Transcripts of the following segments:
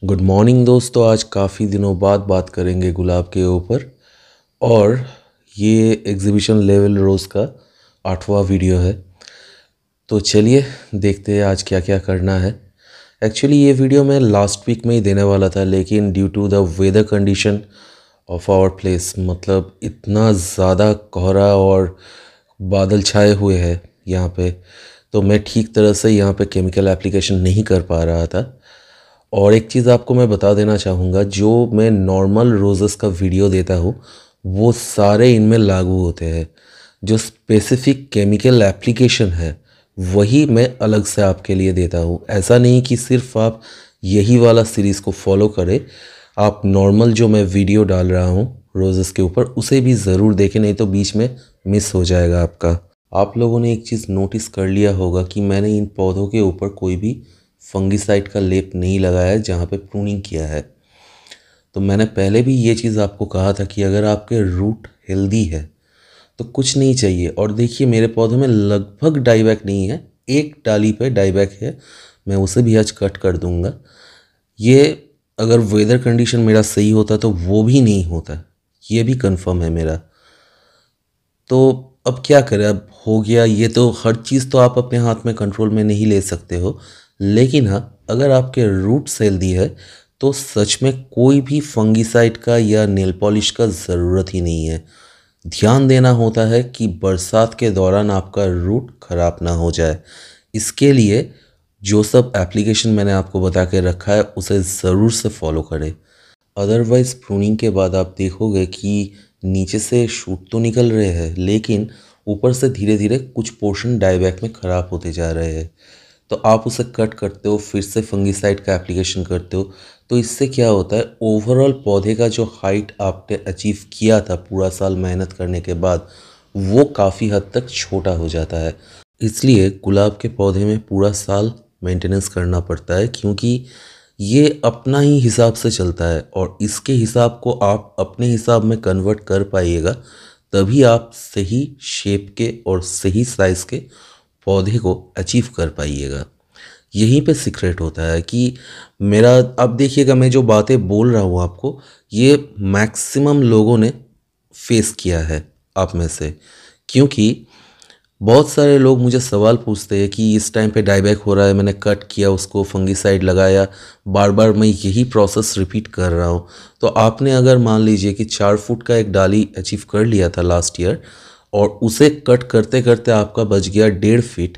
Good morning दोस्तों। आज काफ़ी दिनों बाद बात करेंगे गुलाब के ऊपर। और ये एग्जीबिशन लेवल रोज़ का 8वां वीडियो है। तो चलिए देखते हैं आज क्या क्या करना है। एक्चुअली ये वीडियो मैं लास्ट वीक में ही देने वाला था, लेकिन due to the weather condition of our place, मतलब इतना ज़्यादा कोहरा और बादल छाए हुए हैं यहाँ पे, तो मैं ठीक तरह से यहाँ पे केमिकल एप्लीकेशन नहीं कर पा रहा था। और एक चीज़ आपको मैं बता देना चाहूँगा, जो मैं नॉर्मल रोज़ेस का वीडियो देता हूँ वो सारे इनमें लागू होते हैं। जो स्पेसिफिक केमिकल एप्लीकेशन है वही मैं अलग से आपके लिए देता हूँ। ऐसा नहीं कि सिर्फ आप यही वाला सीरीज़ को फॉलो करें, आप नॉर्मल जो मैं वीडियो डाल रहा हूँ रोज़ेस के ऊपर उसे भी ज़रूर देखें, नहीं तो बीच में मिस हो जाएगा आपका। आप लोगों ने एक चीज़ नोटिस कर लिया होगा कि मैंने इन पौधों के ऊपर कोई भी फंगिसाइड का लेप नहीं लगाया है जहाँ पे प्रूनिंग किया है। तो मैंने पहले भी ये चीज़ आपको कहा था कि अगर आपके रूट हेल्दी है तो कुछ नहीं चाहिए। और देखिए मेरे पौधों में लगभग डाईबैक नहीं है, एक डाली पे डाईबैक है, मैं उसे भी आज कट कर दूंगा। ये अगर वेदर कंडीशन मेरा सही होता तो वो भी नहीं होता, ये भी कंफर्म है मेरा। तो अब क्या करें, अब हो गया ये, तो हर चीज़ तो आप अपने हाथ में कंट्रोल में नहीं ले सकते हो। लेकिन हाँ, अगर आपके रूट्स हेल्दी है तो सच में कोई भी फंगिसाइड का या नेल पॉलिश का ज़रूरत ही नहीं है। ध्यान देना होता है कि बरसात के दौरान आपका रूट ख़राब ना हो जाए। इसके लिए जो सब एप्लीकेशन मैंने आपको बता के रखा है उसे ज़रूर से फॉलो करें। अदरवाइज़ प्रूनिंग के बाद आप देखोगे कि नीचे से शूट तो निकल रहे हैं, लेकिन ऊपर से धीरे धीरे कुछ पोर्शन डाईबैक में ख़राब होते जा रहे हैं। तो आप उसे कट करते हो, फिर से फंगिसाइड का एप्लीकेशन करते हो, तो इससे क्या होता है, ओवरऑल पौधे का जो हाइट आपने अचीव किया था पूरा साल मेहनत करने के बाद, वो काफ़ी हद तक छोटा हो जाता है। इसलिए गुलाब के पौधे में पूरा साल मेंटेनेंस करना पड़ता है, क्योंकि ये अपना ही हिसाब से चलता है और इसके हिसाब को आप अपने हिसाब में कन्वर्ट कर पाइएगा, तभी आप सही शेप के और सही साइज़ के पौधे को अचीव कर पाइएगा। यहीं पे सीक्रेट होता है कि मेरा, अब देखिएगा मैं जो बातें बोल रहा हूँ आपको, ये मैक्सिमम लोगों ने फेस किया है आप में से। क्योंकि बहुत सारे लोग मुझे सवाल पूछते हैं कि इस टाइम पे डाईबैक हो रहा है, मैंने कट किया उसको, फंगिसाइड लगाया, बार बार मैं यही प्रोसेस रिपीट कर रहा हूँ। तो आपने अगर मान लीजिए कि 4 फुट का एक डाली अचीव कर लिया था लास्ट ईयर और उसे कट करते करते आपका बच गया 1.5 फीट,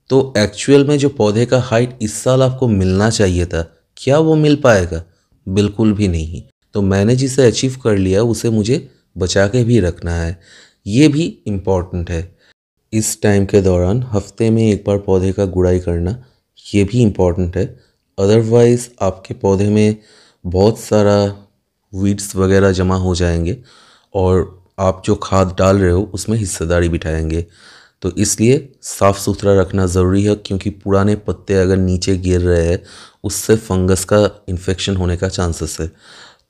तो एक्चुअल में जो पौधे का हाइट इस साल आपको मिलना चाहिए था, क्या वो मिल पाएगा? बिल्कुल भी नहीं। तो मैंने जिसे अचीव कर लिया उसे मुझे बचा के भी रखना है, ये भी इम्पॉर्टेंट है। इस टाइम के दौरान हफ्ते में एक बार पौधे का गुड़ाई करना, ये भी इम्पॉर्टेंट है। अदरवाइज़ आपके पौधे में बहुत सारा वीड्स वगैरह जमा हो जाएंगे और आप जो खाद डाल रहे हो उसमें हिस्सेदारी बिठाएंगे। तो इसलिए साफ़ सुथरा रखना ज़रूरी है, क्योंकि पुराने पत्ते अगर नीचे गिर रहे हैं उससे फंगस का इन्फेक्शन होने का चांसेस है।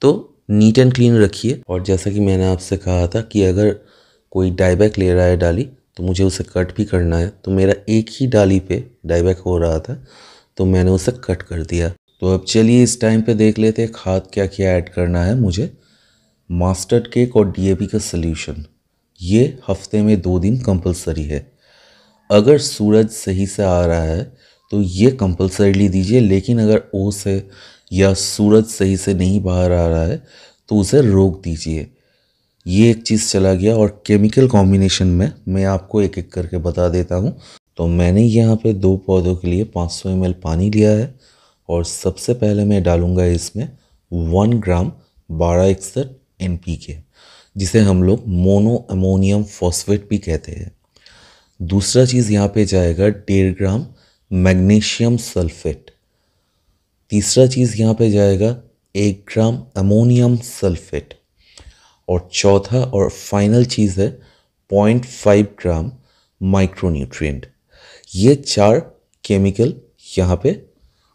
तो नीट एंड क्लीन रखिए। और जैसा कि मैंने आपसे कहा था कि अगर कोई डाईबैक ले रहा है डाली तो मुझे उसे कट भी करना है। तो मेरा एक ही डाली पे डाईबैक हो रहा था तो मैंने उसे कट कर दिया। तो अब चलिए इस टाइम पे देख लेते हैं खाद क्या क्या ऐड करना है मुझे। मास्टर्ड केक और डीएपी का सल्यूशन, ये हफ्ते में 2 दिन कंपलसरी है। अगर सूरज सही से आ रहा है तो ये कंपलसरीली दीजिए, लेकिन अगर ओस है या सूरज सही से नहीं बाहर आ रहा है तो उसे रोक दीजिए। ये एक चीज़ चला गया। और केमिकल कॉम्बिनेशन में मैं आपको एक एक करके बता देता हूँ। तो मैंने यहाँ पे 2 पौधों के लिए 500 ml पानी लिया है और सबसे पहले मैं डालूँगा इसमें 1 ग्राम 1261 NPK, जिसे हम लोग मोनो अमोनियम फॉस्फेट भी कहते हैं। दूसरा चीज़ यहाँ पे जाएगा 1.5 ग्राम मैग्नीशियम सल्फेट। तीसरा चीज़ यहाँ पे जाएगा 1 ग्राम अमोनियम सल्फेट। और चौथा और फाइनल चीज़ है 0.5 ग्राम माइक्रोन्यूट्रिएंट। ये 4 केमिकल यहाँ पे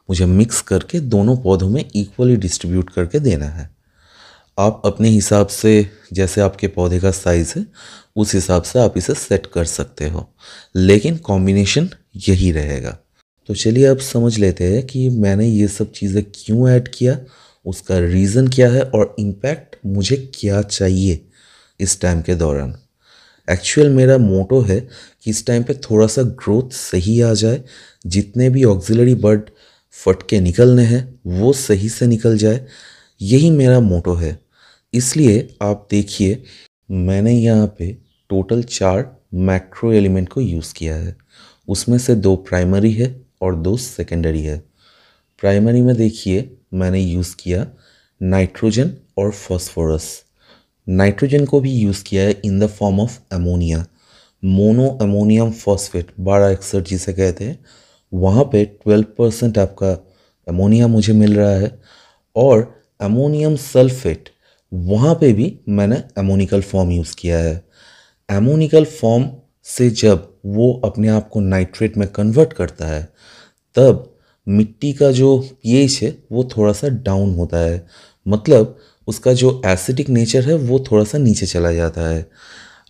मुझे मिक्स करके दोनों पौधों में इक्वली डिस्ट्रीब्यूट करके देना है। आप अपने हिसाब से, जैसे आपके पौधे का साइज़ है उस हिसाब से आप इसे सेट कर सकते हो, लेकिन कॉम्बिनेशन यही रहेगा। तो चलिए अब समझ लेते हैं कि मैंने ये सब चीज़ें क्यों ऐड किया, उसका रीज़न क्या है और इम्पैक्ट मुझे क्या चाहिए इस टाइम के दौरान। एक्चुअल मेरा मोटो है कि इस टाइम पे थोड़ा सा ग्रोथ सही आ जाए, जितने भी ऑक्सिलरी बर्ड फट के निकलने हैं वो सही से निकल जाए, यही मेरा मोटो है। इसलिए आप देखिए मैंने यहाँ पे टोटल 4 मैक्रो एलिमेंट को यूज़ किया है। उसमें से 2 प्राइमरी है और 2 सेकेंडरी है। प्राइमरी में देखिए मैंने यूज़ किया नाइट्रोजन और फॉस्फोरस। नाइट्रोजन को भी यूज़ किया है in the form of ammonia, mono ammonium phosphate 1261 जिसे कहते हैं। वहाँ पे 12% आपका अमोनिया मुझे मिल रहा है, और अमोनियम सल्फेट वहाँ पे भी मैंने अमोनिकल फॉर्म यूज़ किया है। अमोनिकल फॉर्म से जब वो अपने आप को नाइट्रेट में कन्वर्ट करता है तब मिट्टी का जो पीएच है वो थोड़ा सा डाउन होता है, मतलब उसका जो एसिडिक नेचर है वो थोड़ा सा नीचे चला जाता है।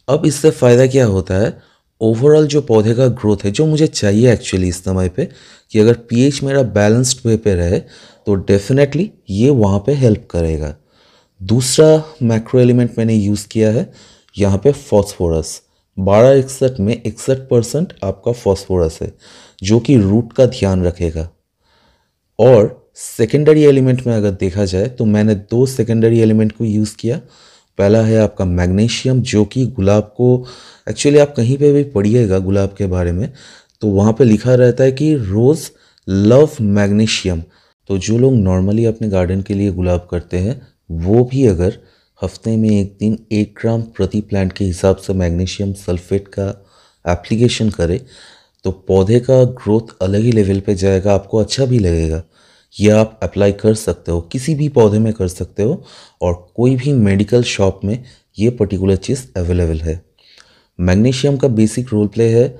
अब इससे फ़ायदा क्या होता है, ओवरऑल जो पौधे का ग्रोथ है जो मुझे चाहिए एक्चुअली इस समय पे, कि अगर पीएच मेरा बैलेंस्ड वे पे रहे तो डेफिनेटली ये वहाँ पे हेल्प करेगा। दूसरा मैक्रो एलिमेंट मैंने यूज़ किया है यहाँ पे फॉस्फोरस। 1261 में 61% आपका फॉस्फोरस है जो कि रूट का ध्यान रखेगा। और सेकेंडरी एलिमेंट में अगर देखा जाए तो मैंने 2 सेकेंडरी एलिमेंट को यूज़ किया। पहला है आपका मैग्नीशियम, जो कि गुलाब को एक्चुअली आप कहीं पे भी पढ़िएगा गुलाब के बारे में तो वहाँ पे लिखा रहता है कि रोज़ लव मैग्नीशियम। तो जो लोग नॉर्मली अपने गार्डन के लिए गुलाब करते हैं वो भी अगर हफ्ते में एक दिन 1 ग्राम प्रति प्लांट के हिसाब से मैग्नीशियम सल्फेट का एप्लीकेशन करे तो पौधे का ग्रोथ अलग ही लेवल पे जाएगा, आपको अच्छा भी लगेगा। ये आप अप्लाई कर सकते हो, किसी भी पौधे में कर सकते हो, और कोई भी मेडिकल शॉप में ये पर्टिकुलर चीज़ अवेलेबल है। मैग्नीशियम का बेसिक रोल प्ले है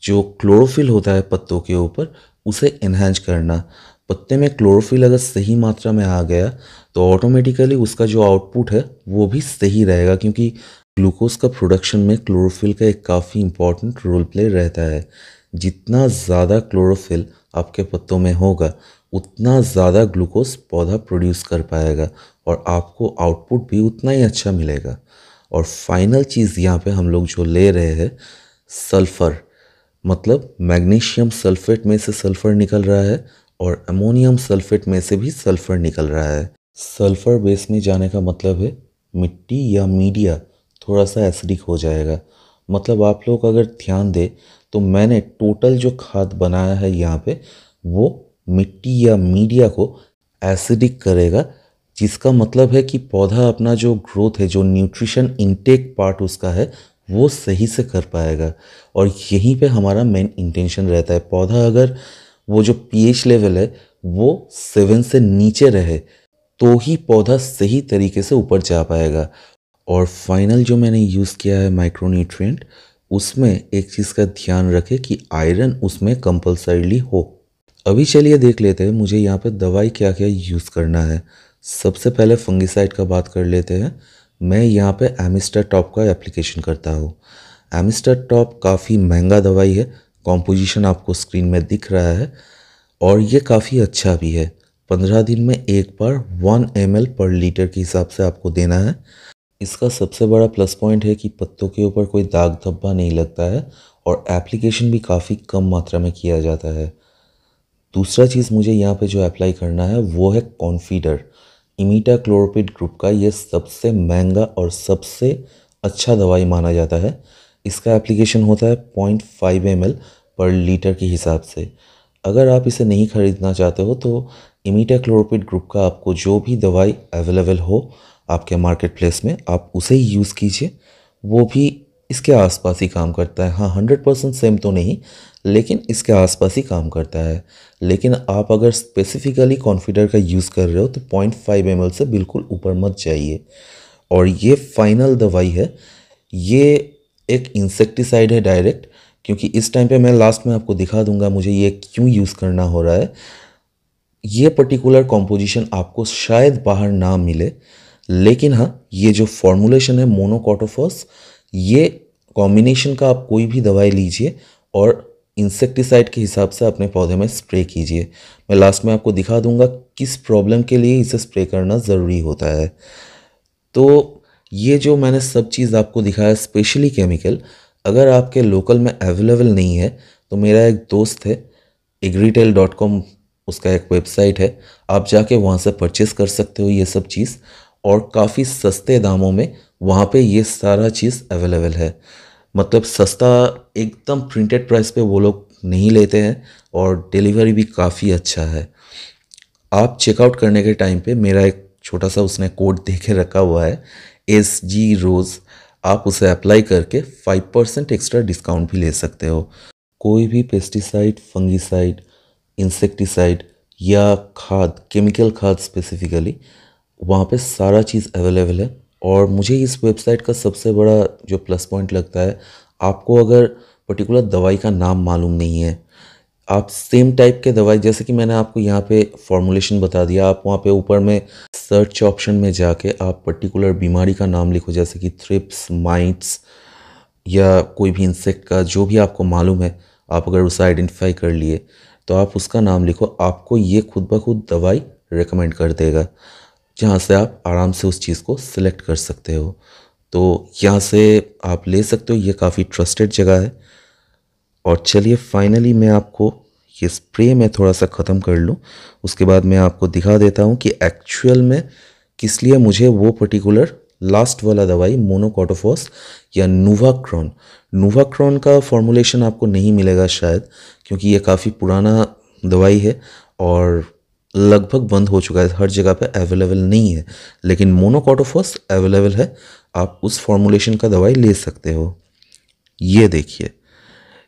जो क्लोरोफिल होता है पत्तों के ऊपर उसे एनहांस करना। पत्ते में क्लोरोफिल अगर सही मात्रा में आ गया तो ऑटोमेटिकली उसका जो आउटपुट है वो भी सही रहेगा, क्योंकि ग्लूकोज का प्रोडक्शन में क्लोरोफिल का एक काफ़ी इम्पॉर्टेंट रोल प्ले रहता है। जितना ज़्यादा क्लोरोफिल आपके पत्तों में होगा उतना ज़्यादा ग्लूकोज पौधा प्रोड्यूस कर पाएगा और आपको आउटपुट भी उतना ही अच्छा मिलेगा। और फाइनल चीज़ यहाँ पे हम लोग जो ले रहे हैं सल्फ़र, मतलब मैग्नीशियम सल्फेट में से सल्फ़र निकल रहा है और अमोनियम सल्फेट में से भी सल्फ़र निकल रहा है। सल्फ़र बेस में जाने का मतलब है मिट्टी या मीडिया थोड़ा सा एसिडिक हो जाएगा। मतलब आप लोग अगर ध्यान दें तो मैंने टोटल जो खाद बनाया है यहाँ पे वो मिट्टी या मीडिया को एसिडिक करेगा, जिसका मतलब है कि पौधा अपना जो ग्रोथ है, जो न्यूट्रिशन इनटेक पार्ट उसका है वो सही से कर पाएगा। और यहीं पे हमारा मेन इंटेंशन रहता है, पौधा अगर वो जो पीएच लेवल है वो 7 से नीचे रहे तो ही पौधा सही तरीके से ऊपर जा पाएगा। और फाइनल जो मैंने यूज़ किया है माइक्रोन्यूट्रिएंट, उसमें एक चीज़ का ध्यान रखें कि आयरन उसमें कंपलसरीली हो। अभी चलिए देख लेते हैं मुझे यहाँ पे दवाई क्या क्या यूज़ करना है। सबसे पहले फंगिसाइड का बात कर लेते हैं। मैं यहाँ पे एमिस्टर टॉप का एप्लीकेशन करता हूँ। एमिस्टर टॉप काफ़ी महंगा दवाई है, कॉम्पोजिशन आपको स्क्रीन में दिख रहा है, और ये काफ़ी अच्छा भी है। 15 दिन में एक बार 1 ml पर लीटर के हिसाब से आपको देना है। इसका सबसे बड़ा प्लस पॉइंट है कि पत्तों के ऊपर कोई दाग धब्बा नहीं लगता है और एप्लीकेशन भी काफ़ी कम मात्रा में किया जाता है। दूसरा चीज़ मुझे यहाँ पे जो अप्लाई करना है वो है कॉन्फीडर, इमिडाक्लोप्रिड ग्रुप का। ये सबसे महंगा और सबसे अच्छा दवाई माना जाता है। इसका एप्लीकेशन होता है 0.5 ml पर लीटर के हिसाब से। अगर आप इसे नहीं खरीदना चाहते हो तो इमिडाक्लोप्रिड ग्रुप का आपको जो भी दवाई अवेलेबल हो आपके मार्केट प्लेस में आप उसे ही यूज़ कीजिए, वो भी इसके आसपास ही काम करता है। हाँ, 100% सेम तो नहीं, लेकिन इसके आसपास ही काम करता है। लेकिन आप अगर स्पेसिफिकली कॉन्फिडर का यूज़ कर रहे हो तो 0.5 ml से बिल्कुल ऊपर मत जाइए। और ये फाइनल दवाई है, ये एक इंसेक्टिसाइड है डायरेक्ट, क्योंकि इस टाइम पे मैं लास्ट में आपको दिखा दूंगा मुझे ये क्यों यूज़ करना हो रहा है। ये पर्टिकुलर कॉम्पोजिशन आपको शायद बाहर ना मिले, लेकिन हाँ ये जो फॉर्मूलेशन है मोनोकोटोफॉस, ये कॉम्बिनेशन का आप कोई भी दवाई लीजिए और इंसेक्टिसाइड के हिसाब से अपने पौधे में स्प्रे कीजिए। मैं लास्ट में आपको दिखा दूंगा किस प्रॉब्लम के लिए इसे स्प्रे करना ज़रूरी होता है। तो ये जो मैंने सब चीज़ आपको दिखाया, स्पेशली केमिकल, अगर आपके लोकल में अवेलेबल नहीं है तो मेरा एक दोस्त है, agritel.com उसका एक वेबसाइट है, आप जाके वहाँ से परचेस कर सकते हो ये सब चीज़, और काफ़ी सस्ते दामों में वहाँ पे ये सारा चीज़ अवेलेबल है। मतलब सस्ता, एकदम प्रिंटेड प्राइस पे वो लोग नहीं लेते हैं, और डिलीवरी भी काफ़ी अच्छा है। आप चेकआउट करने के टाइम पे मेरा एक छोटा सा उसने कोड दे के रखा हुआ है, SG रोज़, आप उसे अप्लाई करके 5% एक्स्ट्रा डिस्काउंट भी ले सकते हो। कोई भी पेस्टिसाइड, फंगिसाइड, इंसेक्टिसाइड या खाद, केमिकल खाद स्पेसिफिकली, वहाँ पे सारा चीज़ अवेलेबल है। और मुझे इस वेबसाइट का सबसे बड़ा जो प्लस पॉइंट लगता है, आपको अगर पर्टिकुलर दवाई का नाम मालूम नहीं है, आप सेम टाइप के दवाई, जैसे कि मैंने आपको यहाँ पे फॉर्मुलेशन बता दिया, आप वहाँ पे ऊपर में सर्च ऑप्शन में जाके आप पर्टिकुलर बीमारी का नाम लिखो, जैसे कि थ्रिप्स, माइट्स या कोई भी इंसेक्ट का जो भी आपको मालूम है, आप अगर उसे आइडेंटिफाई कर लिए तो आप उसका नाम लिखो, आपको ये खुद ब खुद दवाई रेकमेंड कर देगा, जहाँ से आप आराम से उस चीज़ को सिलेक्ट कर सकते हो। तो यहाँ से आप ले सकते हो, ये काफ़ी ट्रस्टेड जगह है। और चलिए फाइनली मैं आपको ये स्प्रे में थोड़ा सा ख़त्म कर लूँ, उसके बाद मैं आपको दिखा देता हूँ कि एक्चुअल में किस लिए मुझे वो पर्टिकुलर लास्ट वाला दवाई मोनोकोटोफॉस या नूवाक्रॉन का फॉर्मूलेशन आपको नहीं मिलेगा शायद, क्योंकि ये काफ़ी पुराना दवाई है और लगभग बंद हो चुका है, हर जगह पे अवेलेबल नहीं है। लेकिन मोनोकोटोफॉस अवेलेबल है, आप उस फॉर्मूलेशन का दवाई ले सकते हो। ये देखिए,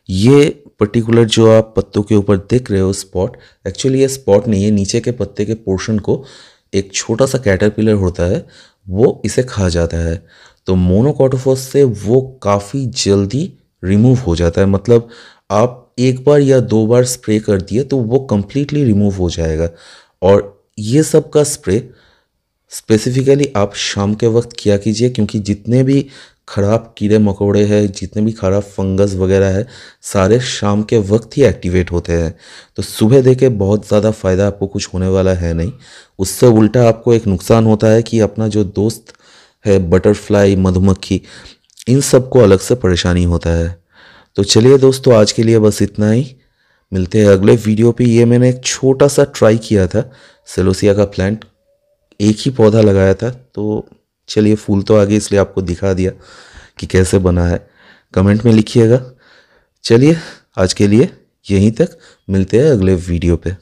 ये पर्टिकुलर जो आप पत्तों के ऊपर देख रहे हो स्पॉट, एक्चुअली ये स्पॉट नहीं है, नीचे के पत्ते के पोर्शन को एक छोटा सा कैटरपिलर होता है, वो इसे खा जाता है। तो मोनोकोटोफॉस से वो काफ़ी जल्दी रिमूव हो जाता है, मतलब आप एक बार या दो बार स्प्रे कर दिए तो वो कंप्लीटली रिमूव हो जाएगा। और ये सब का स्प्रे स्पेसिफिकली आप शाम के वक्त किया कीजिए, क्योंकि जितने भी ख़राब कीड़े मकोड़े हैं, जितने भी ख़राब फंगस वगैरह है, सारे शाम के वक्त ही एक्टिवेट होते हैं। तो सुबह देके बहुत ज़्यादा फ़ायदा आपको कुछ होने वाला है नहीं, उससे उल्टा आपको एक नुकसान होता है कि अपना जो दोस्त है बटरफ्लाई, मधुमक्खी, इन सब को अलग से परेशानी होता है। तो चलिए दोस्तों, आज के लिए बस इतना ही, मिलते हैं अगले वीडियो पे। ये मैंने एक छोटा सा ट्राई किया था, सेलोसिया का प्लांट, एक ही पौधा लगाया था, तो चलिए फूल तो आ गए, इसलिए आपको दिखा दिया कि कैसे बना है। कमेंट में लिखिएगा। चलिए आज के लिए यहीं तक, मिलते हैं अगले वीडियो पे।